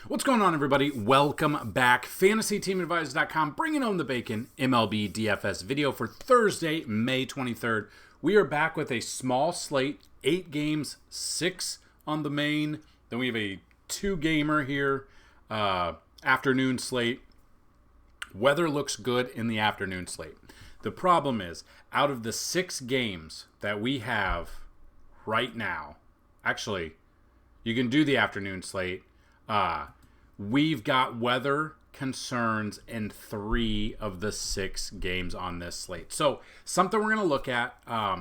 What's going on, everybody? Welcome back. FantasyTeamAdvisors.com, bringing home the bacon. MLB DFS video for Thursday, May 23rd. We are back with a small slate, 8 games, 6 on the main. Then we have a 2-gamer here, afternoon slate. Weather looks good in the afternoon slate. The problem is, out of the 6 games that we have right now, actually, you can do the afternoon slate. We've got weather concerns in 3 of the 6 games on this slate. So something we're going to look at, a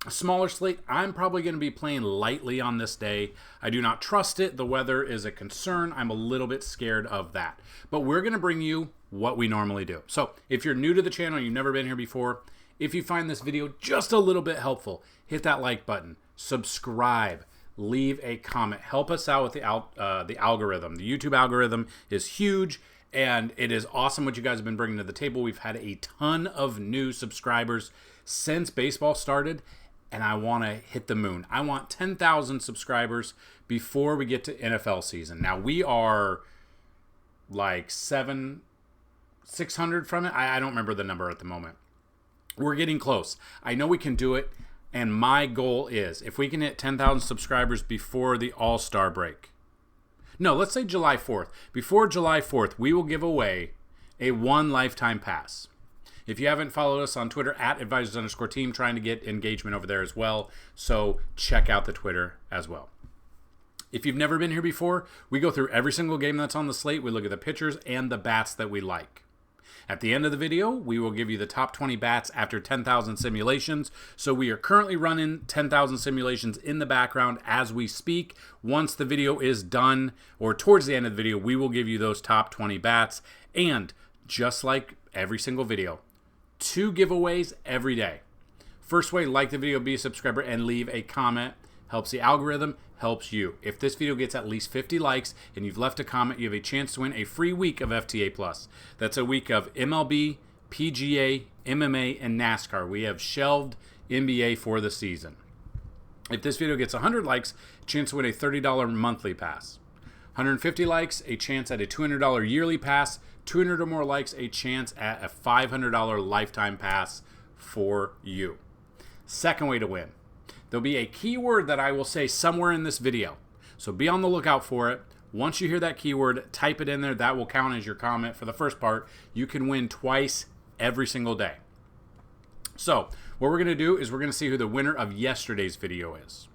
smaller slate. I'm probably going to be playing lightly on this day. I do not trust it. The weather is a concern. I'm a little bit scared of that. But we're going to bring you what we normally do. So if you're new to the channel, you've never been here before, if you find this video just a little bit helpful, hit that like button, subscribe, leave a comment. Help us out with the algorithm. The YouTube algorithm is huge, and it is awesome what you guys have been bringing to the table. We've had a ton of new subscribers since baseball started, and I want to hit the moon. I want 10,000 subscribers before we get to NFL season. Now, we are like 600 from it. I don't remember the number at the moment. We're getting close. I know we can do it. And my goal is, if we can hit 10,000 subscribers before the All-Star break. No, let's say July 4th. Before July 4th, we will give away a 1 lifetime pass. If you haven't followed us on Twitter, @advisors_team, trying to get engagement over there as well. So check out the Twitter as well. If you've never been here before, we go through every single game that's on the slate. We look at the pitchers and the bats that we like. At the end of the video, we will give you the top 20 bats after 10,000 simulations. So we are currently running 10,000 simulations in the background as we speak. Once the video is done, or towards the end of the video, we will give you those top 20 bats. And just like every single video, 2 giveaways every day. First way, like the video, be a subscriber, and leave a comment. Helps the algorithm, helps you. If this video gets at least 50 likes and you've left a comment, you have a chance to win a free week of FTA+. That's a week of MLB, PGA, MMA, and NASCAR. We have shelved NBA for the season. If this video gets 100 likes, chance to win a $30 monthly pass. 150 likes, a chance at a $200 yearly pass. 200 or more likes, a chance at a $500 lifetime pass for you. Second way to win. There'll be a keyword that I will say somewhere in this video. So be on the lookout for it. Once you hear that keyword, type it in there. That will count as your comment for the first part. You can win twice every single day. So what we're going to do is we're going to see who the winner of yesterday's video is.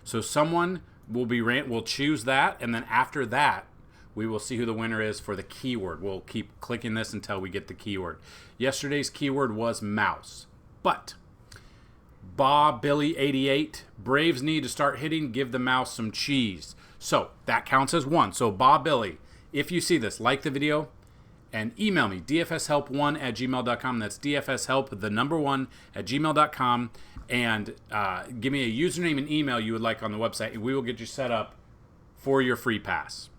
So someone will choose that, and then after that, we will see who the winner is for the keyword. We'll keep clicking this until we get the keyword. Yesterday's keyword was mouse. But Bob Billy 88, Braves need to start hitting, give the mouse some cheese. So that counts as 1. So Bob Billy, if you see this, like the video and email me, dfshelp1@gmail.com. That's dfshelp, the number 1 at gmail.com. And give me a username and email you would like on the website, and we will get you set up for your free pass.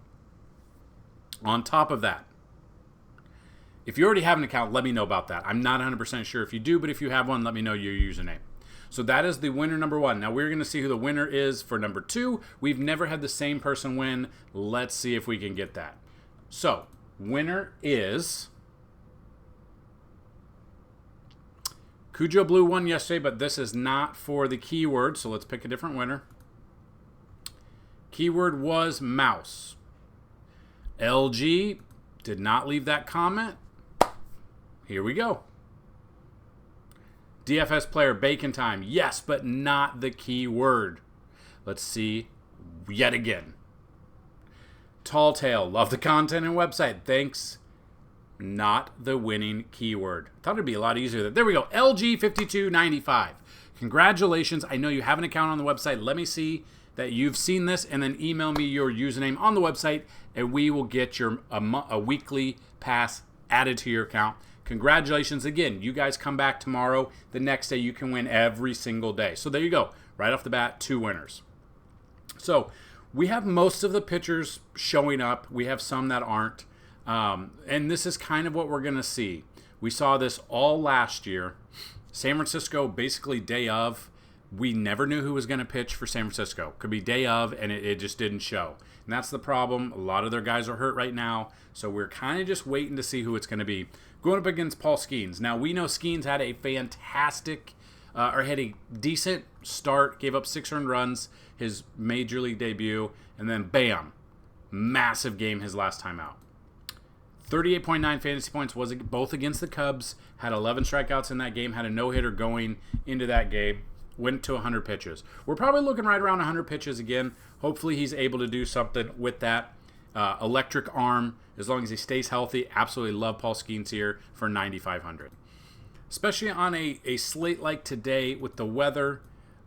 On top of that, if you already have an account, let me know about that. I'm not 100% sure if you do, but if you have one, let me know your username. So that is the winner number 1. Now we're going to see who the winner is for number 2. We've never had the same person win. Let's see if we can get that. So winner is Cujo Blue won yesterday, but this is not for the keyword. So let's pick a different winner. Keyword was mouse. LG did not leave that comment. Here we go. DFS player Bacon Time. Yes, but not the keyword. Let's see yet again. Tall Tale. Love the content and website. Thanks. Not the winning keyword. Thought it'd be a lot easier. There we go. LG5295. Congratulations. I know you have an account on the website. Let me see that you've seen this, and then email me your username on the website, and we will get your a weekly pass added to your account. Congratulations again. You guys come back tomorrow. The next day you can win every single day. So there you go. Right off the bat, 2 winners. So we have most of the pitchers showing up. We have some that aren't. And this is kind of what we're going to see. We saw this all last year. San Francisco, basically day of. We never knew who was going to pitch for San Francisco. Could be day of, and it just didn't show. And that's the problem. A lot of their guys are hurt right now, so we're kind of just waiting to see who it's going to be. Going up against Paul Skeens. Now, we know Skeens had a fantastic, or had a decent start, gave up 6 earned runs, his major league debut, and then bam, massive game his last time out. 38.9 fantasy points was both against the Cubs, had 11 strikeouts in that game, had a no-hitter going into that game, went to 100 pitches. We're probably looking right around 100 pitches again. Hopefully he's able to do something with that electric arm as long as he stays healthy. Absolutely love Paul Skeens here for 9,500. Especially on a slate like today with the weather,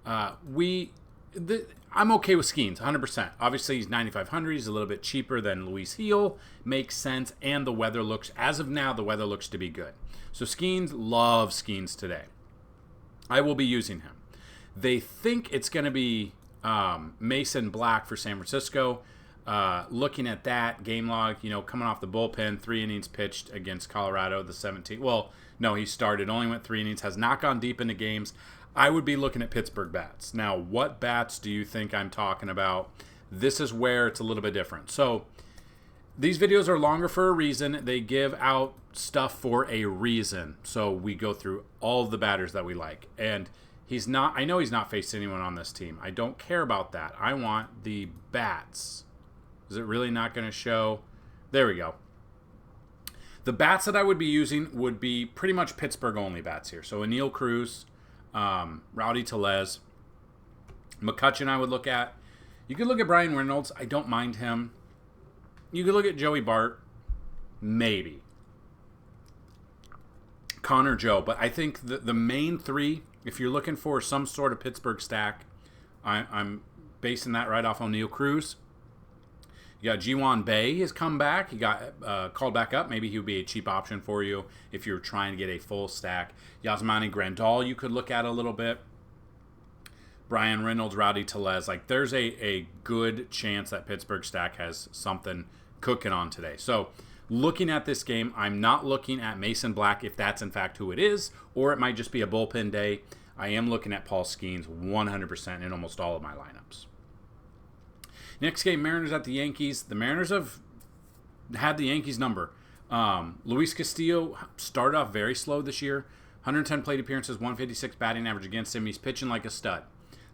I'm okay with Skeens, 100%. Obviously, he's 9,500. He's a little bit cheaper than Luis Gil. Makes sense. And the weather looks, as of now, the weather looks to be good. So Skeens, love Skeens today. I will be using him. They think it's going to be Mason Black for San Francisco. Looking at that game log, coming off the bullpen, 3 innings pitched against Colorado, the 17th. Well, no, he started, only went 3 innings, has not gone deep into games. I would be looking at Pittsburgh bats. Now, what bats do you think I'm talking about? This is where it's a little bit different. So, these videos are longer for a reason. They give out stuff for a reason. So, we go through all of the batters that we like. And I know he's not faced anyone on this team. I don't care about that. I want the bats. Is it really not going to show? There we go. The bats that I would be using would be pretty much Pittsburgh-only bats here. So, Anil Cruz, Rowdy Tellez, McCutchen I would look at. You could look at Brian Reynolds. I don't mind him. You could look at Joey Bart. Maybe. Connor Joe. But I think the main 3, if you're looking for some sort of Pittsburgh stack, I'm basing that right off O'Neal Cruz. You got Ji-Hwan Bae has come back. He got called back up. Maybe he would be a cheap option for you if you're trying to get a full stack. Yasmani Grandal you could look at a little bit. Brian Reynolds, Rowdy Tellez. There's a good chance that Pittsburgh stack has something cooking on today. So looking at this game, I'm not looking at Mason Black if that's in fact who it is, or it might just be a bullpen day. I am looking at Paul Skeens 100% in almost all of my lineups. Next game, Mariners at the Yankees. The Mariners have had the Yankees number. Luis Castillo started off very slow this year. 110 plate appearances, 156 batting average against him. He's pitching like a stud.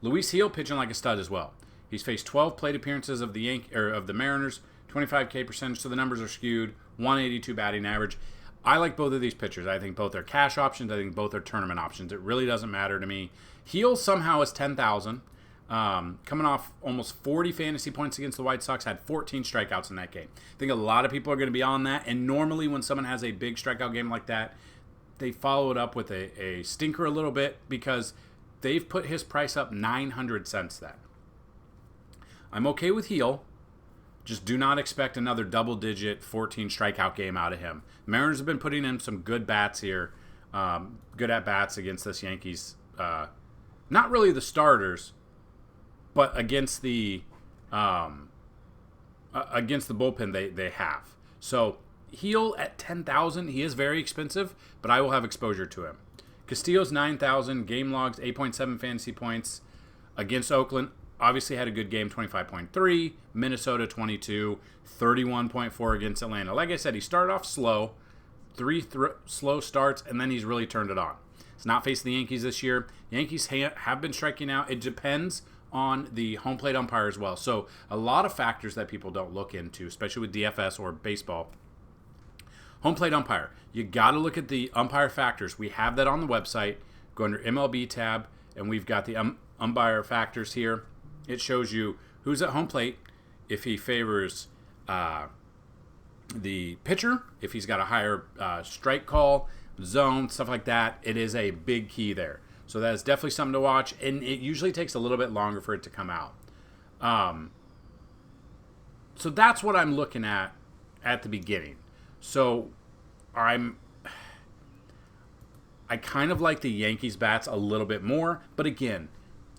Luis Gil pitching like a stud as well. He's faced 12 plate appearances of the Mariners, 25K percentage, so the numbers are skewed. 182 batting average. I like both of these pitchers. I think both are cash options. I think both are tournament options. It really doesn't matter to me. Gil somehow is 10,000. Coming off almost 40 fantasy points against the White Sox, had 14 strikeouts in that game. I think a lot of people are going to be on that, and normally when someone has a big strikeout game like that, they follow it up with a stinker a little bit because they've put his price up 900 since then. I'm okay with Gil. Just do not expect another double-digit 14 strikeout game out of him. Mariners have been putting in some good bats here, good at-bats against this Yankees. Not really the starters, but against the bullpen they have. So Gil at 10,000, he is very expensive, but I will have exposure to him. Castillo's 9,000, game logs 8.7 fantasy points against Oakland. Obviously had a good game, 25.3. Minnesota 22, 31.4 against Atlanta. Like I said, he started off slow, 3 slow starts, and then he's really turned it on. He's not facing the Yankees this year. Yankees have been striking out. It depends on the home plate umpire as well. So a lot of factors that people don't look into, especially with DFS or baseball. Home plate umpire. You got to look at the umpire factors. We have that on the website. Go under MLB tab, and we've got the umpire factors here. It shows you who's at home plate, if he favors the pitcher, if he's got a higher strike call, zone, stuff like that. It is a big key there. So that is definitely something to watch, and it usually takes a little bit longer for it to come out. So that's what I'm looking at the beginning. So I kind of like the Yankees bats a little bit more, but again,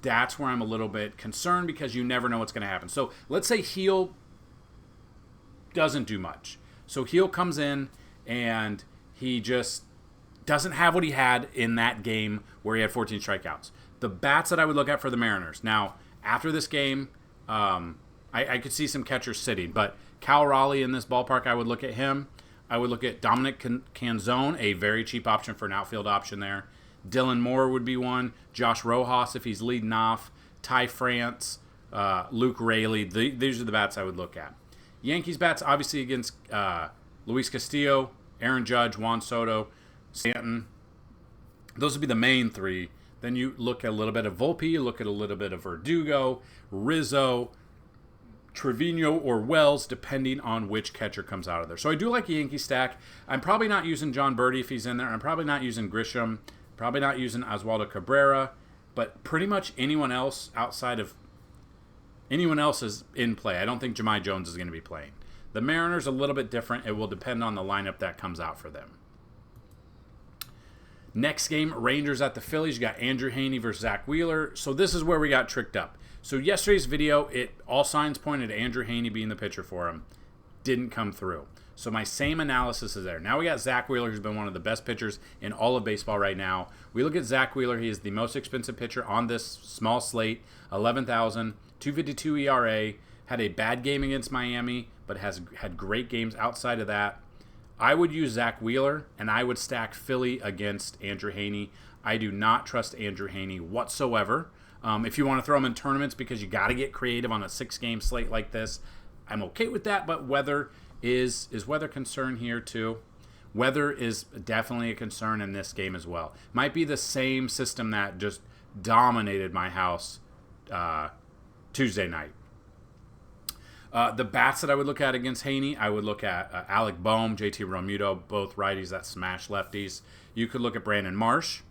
that's where I'm a little bit concerned because you never know what's going to happen. So let's say Gil doesn't do much. So Gil comes in and he just doesn't have what he had in that game where he had 14 strikeouts. The bats that I would look at for the Mariners. Now, after this game, I I could see some catchers sitting, but Cal Raleigh in this ballpark, I would look at him. I would look at Dominic Canzone, a very cheap option for an outfield option there. Dylan Moore would be one. Josh Rojas if he's leading off. Ty France, Luke Raley. These are the bats I would look at. Yankees bats, obviously against Luis Castillo, Aaron Judge, Juan Soto, Stanton. Those would be the main three. Then you look at a little bit of Volpe, you look at a little bit of Verdugo, Rizzo, Trevino, or Wells, depending on which catcher comes out of there. So I do like a Yankee stack. I'm probably not using John Birdie if he's in there. I'm probably not using Grisham. Probably not using Oswaldo Cabrera. But pretty much anyone else outside of anyone else is in play. I don't think Jahmai Jones is going to be playing. The Mariners a little bit different. It will depend on the lineup that comes out for them. Next game, Rangers at the Phillies. You got Andrew Heaney versus Zach Wheeler. So this is where we got tricked up. So yesterday's video, all signs pointed to Andrew Heaney being the pitcher for him. Didn't come through. So my same analysis is there. Now we got Zach Wheeler, who's been one of the best pitchers in all of baseball right now. We look at Zach Wheeler. He is the most expensive pitcher on this small slate. 11,000, 2.52 ERA. Had a bad game against Miami, but has had great games outside of that. I would use Zach Wheeler, and I would stack Philly against Andrew Heaney. I do not trust Andrew Heaney whatsoever. If you want to throw him in tournaments because you got to get creative on a 6-game slate like this, I'm okay with that, but weather is weather concern here too. Weather is definitely a concern in this game as well. Might be the same system that just dominated my house Tuesday night. The bats that I would look at against Heaney, I would look at Alec Boehm, JT Realmuto, both righties that smash lefties. You could look at Brandon Marsh,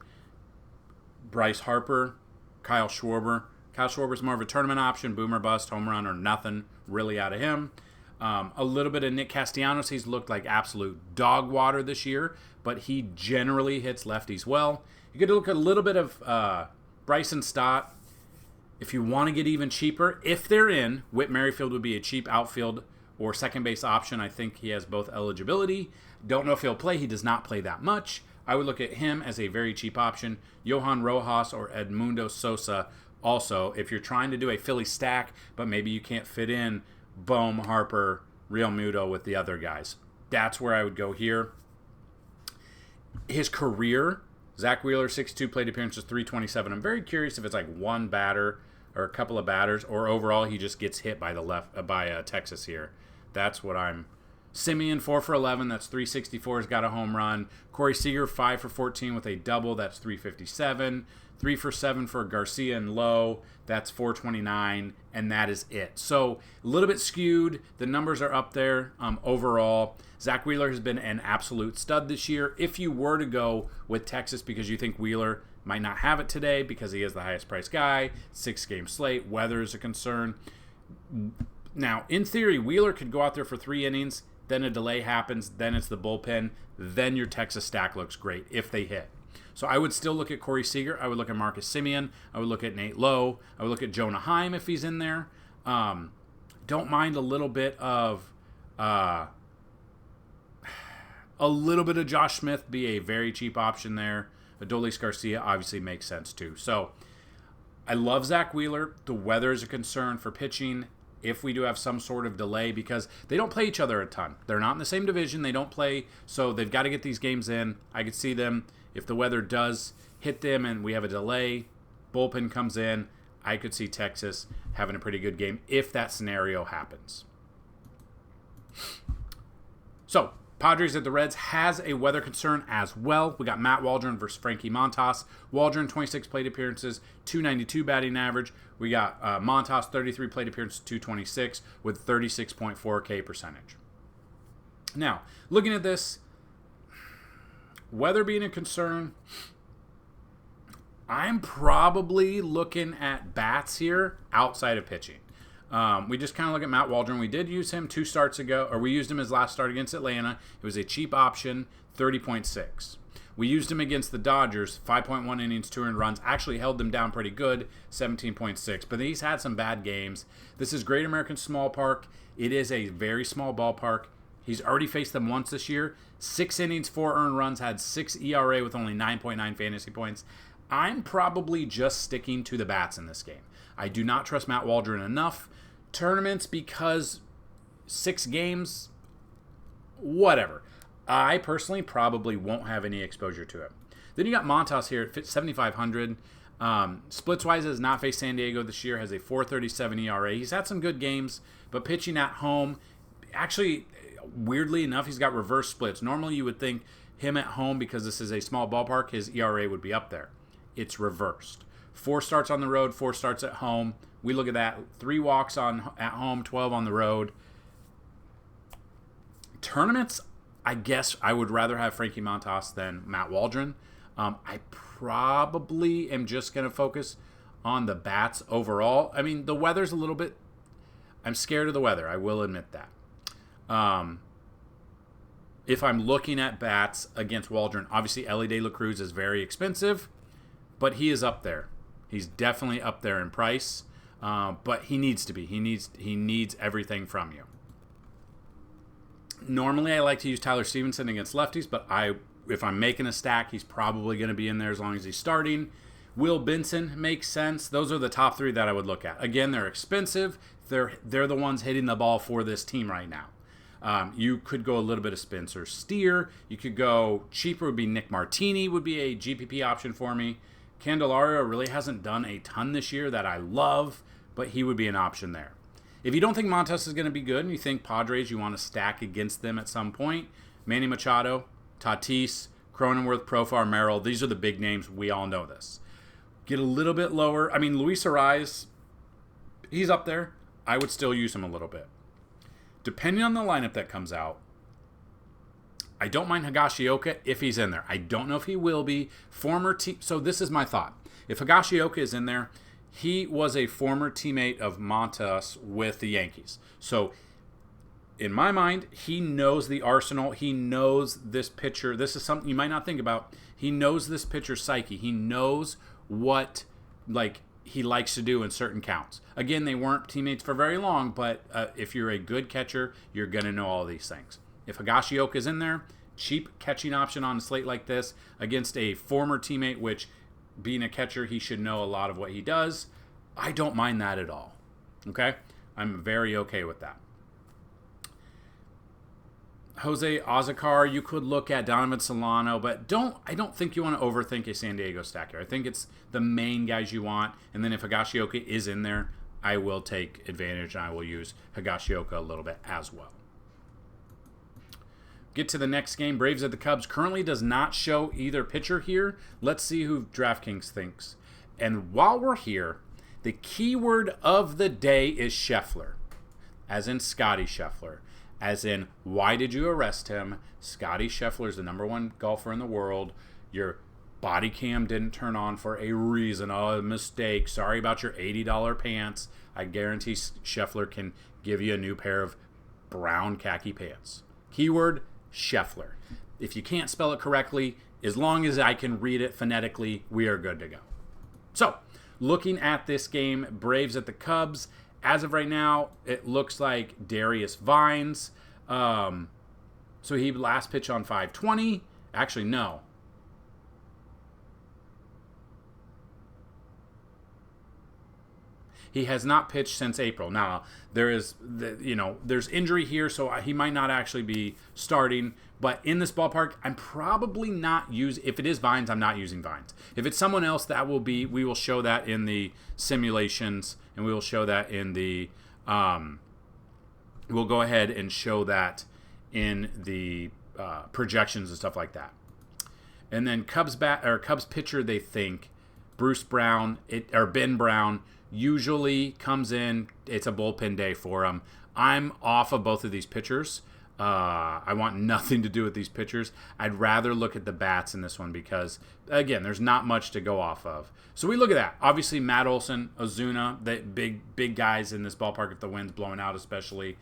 Bryce Harper, Kyle Schwarber. Kyle Schwarber's more of a tournament option, boomer bust, home run, or nothing really out of him. A little bit of Nick Castellanos. He's looked like absolute dog water this year, but he generally hits lefties well. You could look at a little bit of Bryson Stott. If you want to get even cheaper, if they're in, Whit Merrifield would be a cheap outfield or second base option. I think he has both eligibility. Don't know if he'll play. He does not play that much. I would look at him as a very cheap option. Johan Rojas or Edmundo Sosa also, if you're trying to do a Philly stack, but maybe you can't fit in Boehm, Harper, Realmuto with the other guys. That's where I would go here. His career, Zach Wheeler, 6'2", plate appearances, 327. I'm very curious if it's like one batter or a couple of batters, or overall he just gets hit by Texas here. That's what I'm. Simeon, 4 for 11, that's 364, has got a home run. Corey Seager, 5 for 14 with a double, that's 357. 3 for 7 for Garcia and Lowe, that's 429, and that is it. So a little bit skewed. The numbers are up there overall. Zach Wheeler has been an absolute stud this year. If you were to go with Texas because you think Wheeler might not have it today because he is the highest priced guy, 6-game slate, weather is a concern. Now, in theory, Wheeler could go out there for 3 innings, then a delay happens, then it's the bullpen, then your Texas stack looks great if they hit. So I would still look at Corey Seager. I would look at Marcus Semien. I would look at Nate Lowe. I would look at Jonah Heim if he's in there. Don't mind a little bit of Josh Smith be a very cheap option there. Adolis Garcia obviously makes sense too. So I love Zach Wheeler. The weather is a concern for pitching if we do have some sort of delay because they don't play each other a ton. They're not in the same division. They don't play, so they've got to get these games in. I could see them, if the weather does hit them and we have a delay, bullpen comes in, I could see Texas having a pretty good game if that scenario happens. So, Padres at the Reds has a weather concern as well. We got Matt Waldron versus Frankie Montas. Waldron, 26 plate appearances, 292 batting average. We got Montas, 33 plate appearances, 226 with 36.4 K percentage. Now, looking at this, weather being a concern, I'm probably looking at bats here outside of pitching. We just kind of look at Matt Waldron. We did use him 2 starts ago, or we used him his last start against Atlanta. It was a cheap option, 30.6. We used him against the Dodgers, 5.1 innings, 2 earned runs. Actually held them down pretty good, 17.6. But he's had some bad games. This is Great American Small Park. It is a very small ballpark. He's already faced them once this year. 6 innings, 4 earned runs, had 6 ERA with only 9.9 fantasy points. I'm probably just sticking to the bats in this game. I do not trust Matt Waldron enough Tournaments, because 6 games, whatever. I personally probably won't have any exposure to it. Then you got Montas here at 7,500. Splits-wise, has not faced San Diego this year, has a 4.37 ERA. He's had some good games, but pitching at home, actually, weirdly enough, he's got reverse splits. Normally, you would think him at home, because this is a small ballpark, his ERA would be up there. It's reversed. 4 starts on the road, 4 starts at home. We look at that. 3 walks at home, 12 on the road. Tournaments, I guess I would rather have Frankie Montas than Matt Waldron. I probably am just going to focus on the bats overall. I mean, the weather's a little bit... I'm scared of the weather. I will admit that. If I'm looking at bats against Waldron, obviously Ellie De La Cruz is very expensive, but he is up there. He's definitely up there in price, but he needs to be. He needs everything from you. Normally, I like to use Tyler Stevenson against lefties, but if I'm making a stack, he's probably going to be in there as long as he's starting. Will Benson makes sense. Those are the top 3 that I would look at. Again, they're expensive. They're the ones hitting the ball for this team right now. You could go a little bit of Spencer Steer. You could go cheaper, would be Nick Martini, would be a GPP option for me. Candelario really hasn't done a ton this year that I love, but he would be an option there. If you don't think Montas is going to be good and you think Padres, you want to stack against them at some point, Manny Machado, Tatis, Cronenworth, Profar, Merrill, these are the big names. We all know this. Get a little bit lower. I mean, Luis Ariz, he's up there. I would still use him a little bit. Depending on the lineup that comes out, I don't mind Higashioka if he's in there. I don't know if he will be. Former team. So this is my thought. If Higashioka is in there, he was a former teammate of Montas with the Yankees. So in my mind, he knows the arsenal. He knows this pitcher. This is something you might not think about. He knows this pitcher's psyche. He knows what he likes to do in certain counts. Again, they weren't teammates for very long, but if you're a good catcher, you're going to know all these things. If Higashioka is in there, cheap catching option on a slate like this against a former teammate, which being a catcher, he should know a lot of what he does. I don't mind that at all. Okay? I'm very okay with that. Jose Azocar, you could look at Donovan Solano, but I don't think you want to overthink a San Diego stack here. I think it's the main guys you want, and then if Higashioka is in there, I will take advantage and I will use Higashioka a little bit as well. Get to the next game. Braves at the Cubs. Currently does not show either pitcher here. Let's see who DraftKings thinks. And while we're here, the keyword of the day is Scheffler, as in Scotty Scheffler. As in, why did you arrest him? Scotty Scheffler is the #1 golfer in the world. Your body cam didn't turn on for a reason. Oh, a mistake. Sorry about your $80 pants. I guarantee Scheffler can give you a new pair of brown khaki pants. Keyword, Scheffler. If you can't spell it correctly, as long as I can read it phonetically, we are good to go. So, looking at this game, Braves at the Cubs. As of right now, it looks like Darius Vines. So he last pitched on 5/20. Actually, no. He has not pitched since April. Now, there's injury here, so he might not actually be starting. But in this ballpark, I'm probably not using. If it is Vines, I'm not using Vines. If it's someone else, we will show that in the simulations, and we will show that in the. We'll go ahead and show that in the projections and stuff like that. And then Cubs pitcher, they think Bruce Brown Ben Brown usually comes in. It's a bullpen day for him. I'm off of both of these pitchers. I want nothing to do with these pitchers. I'd rather look at the bats in this one because, again, there's not much to go off of. So we look at that. Obviously, Matt Olson, Ozuna, the big guys in this ballpark if the wind's blowing out especially.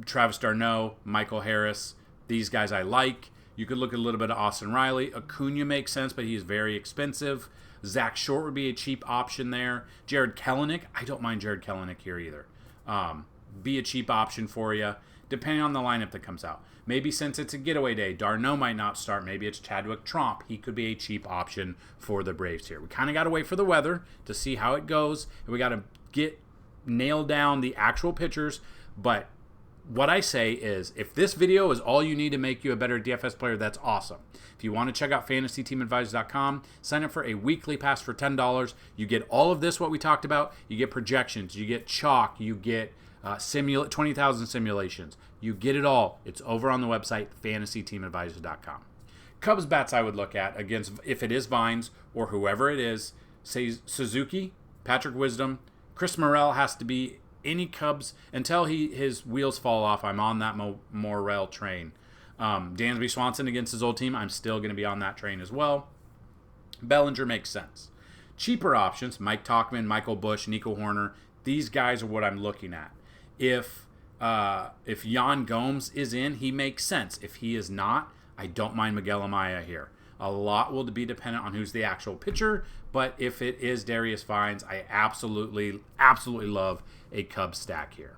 Travis d'Arnaud, Michael Harris, these guys I like. You could look at a little bit of Austin Riley. Acuna makes sense, but he's very expensive. Zach Short would be a cheap option there. Jared Kelenic, I don't mind Jared Kelenic here either. Be a cheap option for you, depending on the lineup that comes out. Maybe since it's a getaway day, d'Arnaud might not start. Maybe it's Chadwick Tromp. He could be a cheap option for the Braves here. We kind of got to wait for the weather to see how it goes. And we got to get nail down the actual pitchers, but what I say is, if this video is all you need to make you a better DFS player, that's awesome. If you want to check out FantasyTeamAdvisors.com, sign up for a weekly pass for $10. You get all of this, what we talked about. You get projections, you get chalk, you get 20,000 simulations. You get it all. It's over on the website, FantasyTeamAdvisors.com. Cubs bats I would look at against, if it is Vines or whoever it is, say Suzuki, Patrick Wisdom, Chris Morel has to be any Cubs until his wheels fall off. I'm on that Morel train. Dansby Swanson against his old team, I'm still going to be on that train as well. Bellinger makes sense. Cheaper options, Mike Tauchman, Michael Busch, Nico Horner, these guys are what I'm looking at. If Yan Gomes is in, he makes sense. If he is not, I don't mind Miguel Amaya here. A lot will be dependent on who's the actual pitcher, but if it is Darius Vines, I absolutely love a Cubs stack here.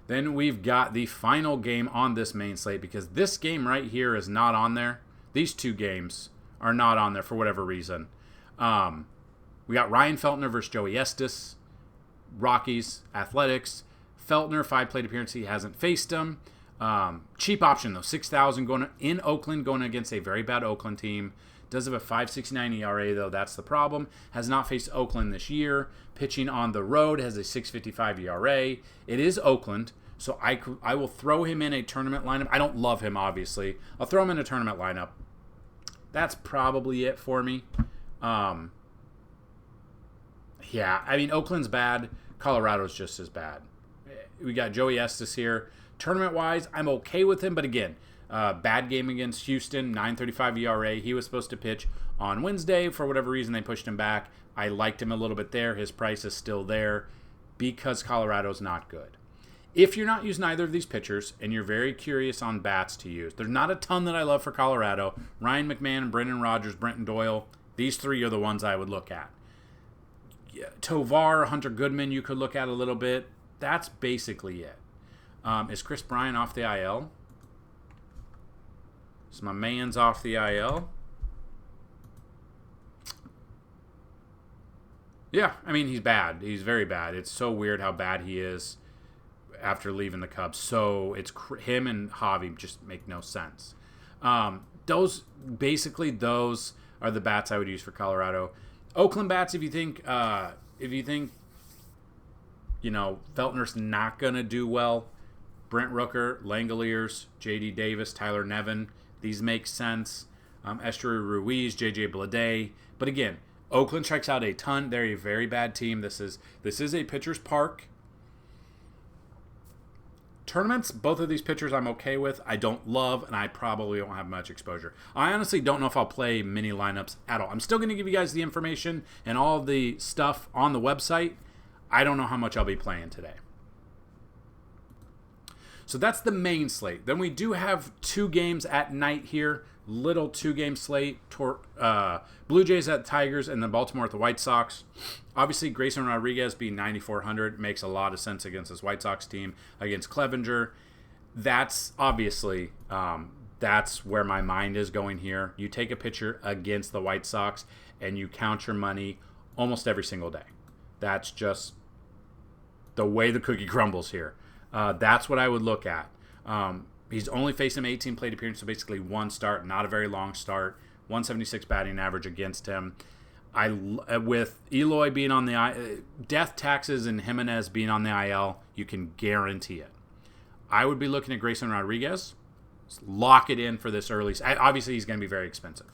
Then we've got the final game on this main slate, because this game right here is not on there. These two games are not on there for whatever reason. We got Ryan Feltner versus Joey Estes. Rockies, Athletics. Feltner, 5 plate appearances. He hasn't faced him. Cheap option, though. 6,000 going in Oakland, going against a very bad Oakland team. Does have a 5.69 ERA, though. That's the problem. Has not faced Oakland this year. Pitching on the road, has a 6.55 ERA. It is Oakland, so I will throw him in a tournament lineup. I don't love him, obviously. I'll throw him in a tournament lineup. That's probably it for me. Yeah, I mean, Oakland's bad. Colorado's just as bad. We got Joey Estes here. Tournament-wise, I'm okay with him, but again, bad game against Houston, 9.35 ERA. He was supposed to pitch on Wednesday. For whatever reason, they pushed him back. I liked him a little bit there. His price is still there because Colorado's not good. If you're not using either of these pitchers and you're very curious on bats to use, there's not a ton that I love for Colorado. Ryan McMahon, Brendan Rodgers, Brenton Doyle, these three are the ones I would look at. Tovar, Hunter Goodman, you could look at a little bit. That's basically it. Is Chris Bryant off the IL? Is my man's off the IL? Yeah, I mean, he's bad. He's very bad. It's so weird how bad he is after leaving the Cubs. So it's him and Javi just make no sense. Those are the bats I would use for Colorado. Oakland bats, if you think Feltner's not gonna do well, Brent Rooker, Langoliers, J.D. Davis, Tyler Nevin, these make sense. Estuary Ruiz, J.J. Bleday, but again, Oakland strikes out a ton. They're a very bad team. This is a pitcher's park. Tournaments, both of these pitchers I'm okay with. I don't love, and I probably won't have much exposure. I honestly don't know if I'll play mini lineups at all. I'm still going to give you guys the information and all of the stuff on the website. I don't know how much I'll be playing today. So that's the main slate. Then we do have 2 games at night here. Little 2-game slate. Blue Jays at Tigers and then Baltimore at the White Sox. Obviously, Grayson Rodriguez being 9,400 makes a lot of sense against this White Sox team. Against Clevenger, that's obviously that's where my mind is going here. You take a pitcher against the White Sox and you count your money almost every single day. That's just the way the cookie crumbles here. That's what I would look at. He's only faced him 18 plate appearances, so basically 1 start, not a very long start. 176 batting average against him. With Eloy being on the death taxes and Jimenez being on the IL, you can guarantee it. I would be looking at Grayson Rodriguez. Lock it in for this early. Obviously, he's going to be very expensive,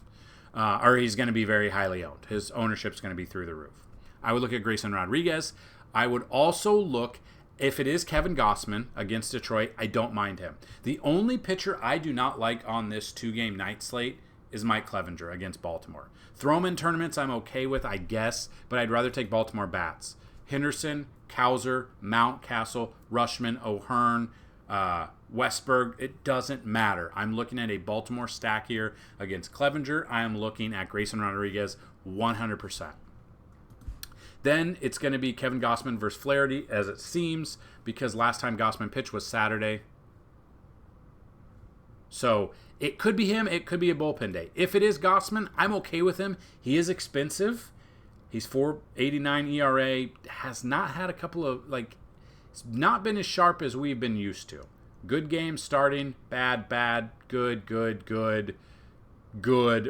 or he's going to be very highly owned. His ownership's going to be through the roof. I would look at Grayson Rodriguez. I would also look. If it is Kevin Gausman against Detroit, I don't mind him. The only pitcher I do not like on this 2-game night slate is Mike Clevenger against Baltimore. Throw him in tournaments I'm okay with, I guess, but I'd rather take Baltimore bats. Henderson, Cowser, Mountcastle, Rushman, O'Hearn, Westberg, it doesn't matter. I'm looking at a Baltimore stack here against Clevenger. I am looking at Grayson Rodriguez 100%. Then it's going to be Kevin Gausman versus Flaherty, as it seems, because last time Gausman pitched was Saturday. So it could be him. It could be a bullpen day. If it is Gausman, I'm okay with him. He is expensive. He's 4.89 ERA. Has not had a couple of, it's not been as sharp as we've been used to. Good games starting, bad, good,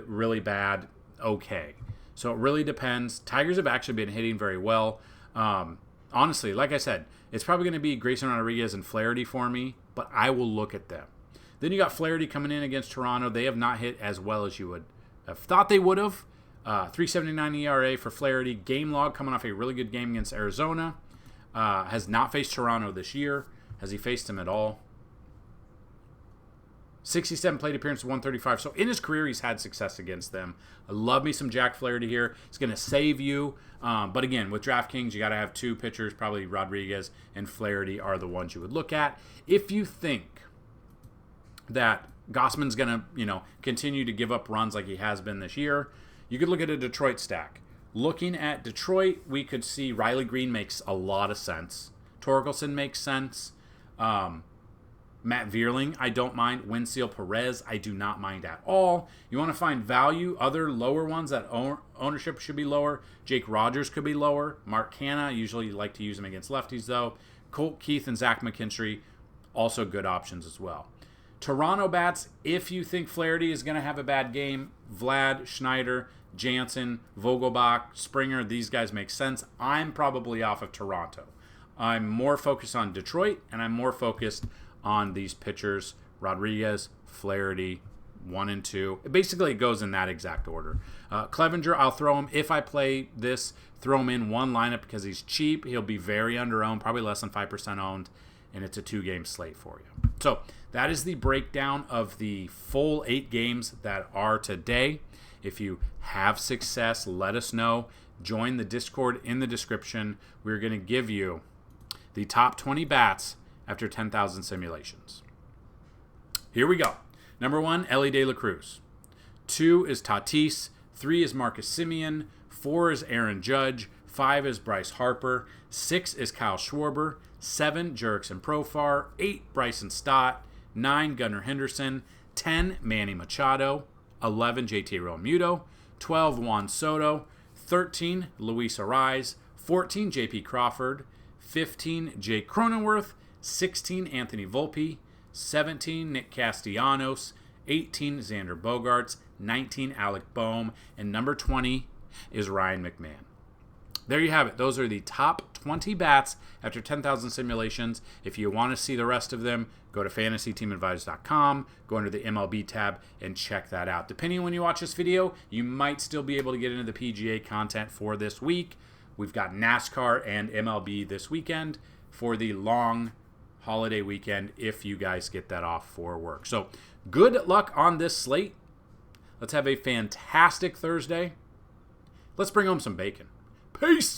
really bad, okay. So it really depends. Tigers have actually been hitting very well. Honestly, like I said, it's probably going to be Grayson Rodriguez and Flaherty for me, but I will look at them. Then you got Flaherty coming in against Toronto. They have not hit as well as you would have thought they would have. 3.79 ERA for Flaherty. Game log coming off a really good game against Arizona. Has not faced Toronto this year. Has he faced them at all? 67 plate appearances, 135. So in his career, he's had success against them. I love me some Jack Flaherty here. It's going to save you. But again, with DraftKings, you got to have two pitchers. Probably Rodriguez and Flaherty are the ones you would look at. If you think that Gossman's going to, continue to give up runs like he has been this year, you could look at a Detroit stack. Looking at Detroit, we could see Riley Green makes a lot of sense. Torkelson makes sense. Matt Vierling, I don't mind. Winfield Perez, I do not mind at all. You want to find value, other lower ones that ownership should be lower. Jake Rogers could be lower. Mark Canha, I usually like to use him against lefties though. Colt Keith and Zach McKinstry, also good options as well. Toronto bats, if you think Flaherty is going to have a bad game, Vlad, Schneider, Jansen, Vogelbach, Springer, these guys make sense. I'm probably off of Toronto. I'm more focused on Detroit, and I'm more focused on these pitchers, Rodriguez, Flaherty, 1 and 2. Basically, it goes in that exact order. Clevenger, I'll throw him. If I play this, throw him in one lineup because he's cheap. He'll be very under-owned, probably less than 5% owned, and it's a 2-game slate for you. So that is the breakdown of the full 8 games that are today. If you have success, let us know. Join the Discord in the description. We're going to give you the top 20 bats after 10,000 simulations. Here we go. Number 1, Elly De La Cruz. 2 is Tatis. 3 is Marcus Semien. 4 is Aaron Judge. 5 is Bryce Harper. 6 is Kyle Schwarber. 7, Jurickson Profar. 8, Bryson Stott. 9, Gunnar Henderson. 10, Manny Machado. 11, JT Realmuto. 12, Juan Soto. 13, Luis Arraez. 14, JP Crawford. 15, Jake Cronenworth. 16, Anthony Volpe. 17, Nick Castellanos. 18, Xander Bogaerts. 19, Alec Boehm. And number 20 is Ryan McMahon. There you have it. Those are the top 20 bats after 10,000 simulations. If you want to see the rest of them, go to FantasyTeamAdvisors.com, go under the MLB tab, and check that out. Depending on when you watch this video, you might still be able to get into the PGA content for this week. We've got NASCAR and MLB this weekend for the long holiday weekend if you guys get that off for work. So good luck on this slate. Let's have a fantastic Thursday. Let's bring home some bacon. Peace!